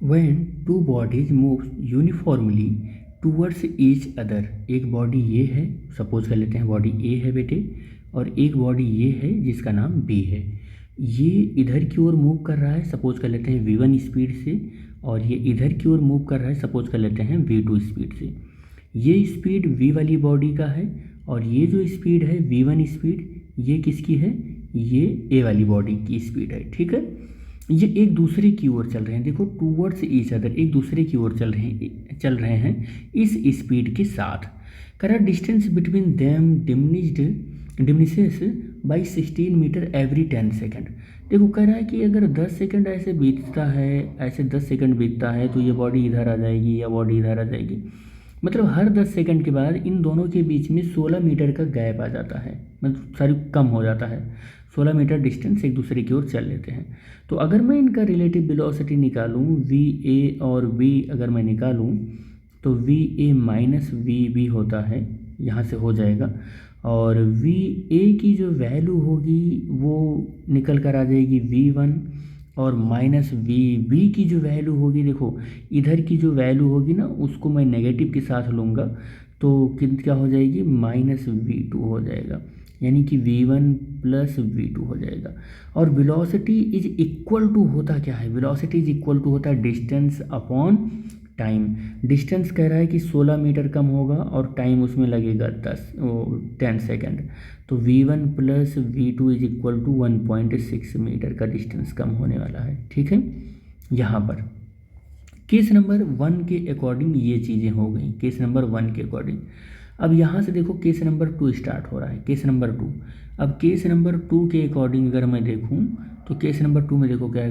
When two bodies move uniformly towards each other, एक body ये है, सपोज कर लेते हैं बॉडी ए है बेटे, और एक बॉडी ये है जिसका नाम बी है। ये इधर की ओर मूव कर रहा है, सपोज कर लेते हैं v1 स्पीड से, और ये इधर की ओर मूव कर रहा है, सपोज कर लेते हैं v2 स्पीड से। ये स्पीड v वाली बॉडी का है, और ये जो स्पीड है v1 स्पीड, ये किसकी है, ये ए वाली बॉडी की स्पीड है। ठीक है, ये एक दूसरे की ओर चल रहे हैं, देखो टूवर्ड्स ईच अदर, एक दूसरे की ओर चल रहे हैं इस स्पीड के साथ। करा distance between them diminishes by 16 metre every 10 second. देखो कह रहा है कि अगर 10 सेकेंड ऐसे बीतता है, ऐसे 10 सेकेंड बीतता है, तो ये बॉडी इधर आ जाएगी या बॉडी इधर आ जाएगी। मतलब हर 10 सेकंड के बाद इन दोनों के बीच में 16 मीटर का गैप आ जाता है, मतलब सारी कम हो जाता है, 16 मीटर डिस्टेंस एक दूसरे की ओर चल लेते हैं। तो अगर मैं इनका रिलेटिव वेलोसिटी निकालूं, वी ए और वी अगर मैं निकालूं, तो V A minus we b होता है, यहाँ से हो जाएगा, और वी ए की जो वैल्यू होगी वो निकल कर आ जाएगी v1, और माइनस वी बी की जो वैल्यू होगी, देखो इधर की जो वैल्यू होगी ना, उसको मैं नेगेटिव के साथ लूँगा, तो क्या हो जाएगी, माइनस v2 हो जाएगा, यानी कि v1 प्लस v2 हो जाएगा। और वेलोसिटी इज इक्वल टू होता क्या है, वेलोसिटी इज इक्वल टू होता है डिस्टेंस अपॉन टाइम। डिस्टेंस कह रहा है कि 16 मीटर कम होगा, और टाइम उसमें लगेगा 10 सेकेंड, तो v1 plus v2 is equal to 1.6 metre का डिस्टेंस कम होने वाला है। ठीक है, यहाँ पर केस नंबर 1 के अकॉर्डिंग ये चीज़ें हो गई, केस नंबर 1 के अकॉर्डिंग। अब यहाँ से देखो केस नंबर 2 स्टार्ट हो रहा है, केस नंबर 2। अब केस नंबर 2 के अकॉर्डिंग अगर मैं देखूँ, तो केस नंबर 2 में देखो क्या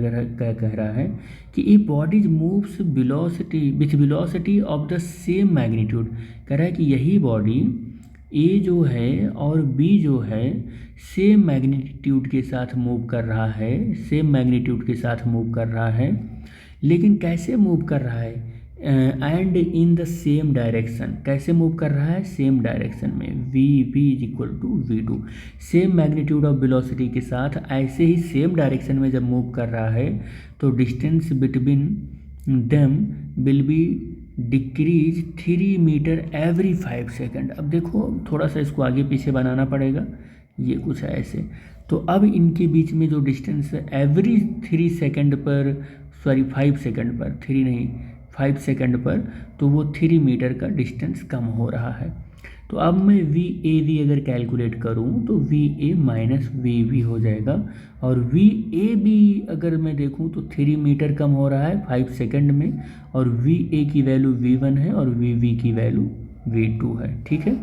कह रहा है कि a bodies moves velocity with velocity of the same magnitude. कह रहा है कि यही बॉडी ए जो है और बी जो है सेम मैग्नीट्यूड के साथ मूव कर रहा है, सेम मैग्नीट्यूड के साथ मूव कर रहा है, लेकिन कैसे मूव कर रहा है, and in the same direction. कैसे मूव कर रहा है, सेम डायरेक्शन में, v b is equal to v2, same magnitude of velocity के साथ ऐसे ही सेम डायरेक्शन में जब मूव कर रहा है, तो distance between them will be decrease 3 metre every 5 second. अब देखो थोड़ा सा इसको आगे पीछे बनाना पड़ेगा, ये कुछ है ऐसे। तो अब इनके बीच में जो डिस्टेंस एवरी 3 सेकेंड पर, सॉरी 5 सेकेंड पर, 3 नहीं 5 सेकेंड पर, तो वो 3 मीटर का डिस्टेंस कम हो रहा है। तो अब मैं वी ए वी अगर कैलकुलेट करूँ, तो V A minus we B हो जाएगा, और वी ए बी अगर मैं देखूँ तो 3 मीटर कम हो रहा है 5 सेकेंड में, और वी ए की वैल्यू v1 है और वी बी की वैल्यू v2 है। ठीक है,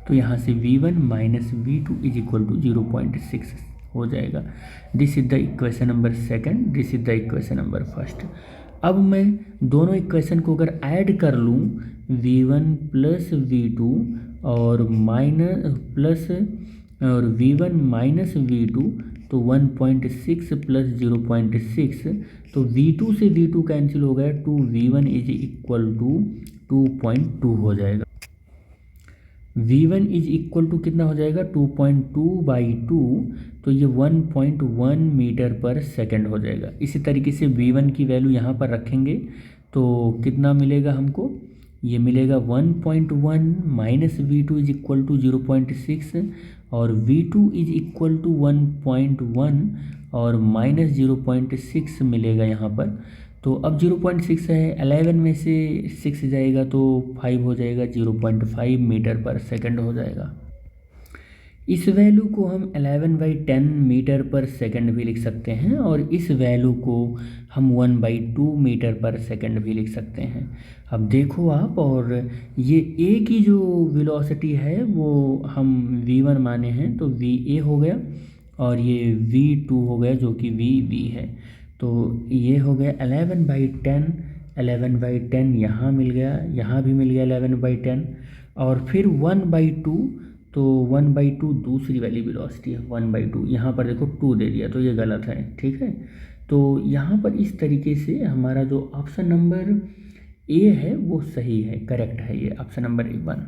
तो यहाँ से v1 minus v2 is equal to 0.6 हो जाएगा। This is the equation number second, this is the equation number first. अब मैं दोनों इक्वेशन को अगर ऐड कर लूँ, v1 प्लस v2 और माइनस प्लस और v1 माइनस v2, तो 1.6 प्लस 0.6, तो v2 से v2 कैंसिल हो गया, 2v1 इज इक्वल टू 2.2 हो जाएगा। v1 इज इक्वल टू कितना हो जाएगा, 2.2/2, तो ये 1.1 मीटर पर सेकंड हो जाएगा। इसी तरीके से v1 की वैल्यू यहाँ पर रखेंगे, तो कितना मिलेगा हमको, ये मिलेगा 1.1 minus v2 is equal to 0.6, और v2 इज इक्वल टू 1.1 और माइनस 0.6 मिलेगा यहाँ पर। तो अब 0.6 है, 11 में से 6 जाएगा तो 5 हो जाएगा, 0.5 मीटर पर सेकंड हो जाएगा। इस वैल्यू को हम 11/10 मीटर पर सेकंड भी लिख सकते हैं, और इस वैल्यू को हम 1/2 मीटर पर सेकंड भी लिख सकते हैं। अब देखो आप, और ये ए की जो वेलोसिटी है वो हम v1 माने हैं, तो va हो गया, और ये v2 हो गया जो कि vb है। तो ये हो गया 11/10, 11/10 यहाँ मिल गया, यहाँ भी मिल गया 11/10, और फिर 1/2, तो 1/2 दूसरी वाली वेलोसिटी है, 1/2 यहाँ पर देखो 2 दे दिया, तो ये गलत है। ठीक है, तो यहाँ पर इस तरीके से हमारा जो ऑप्शन नंबर ए है वो सही है, करेक्ट है, ये ऑप्शन नंबर 1।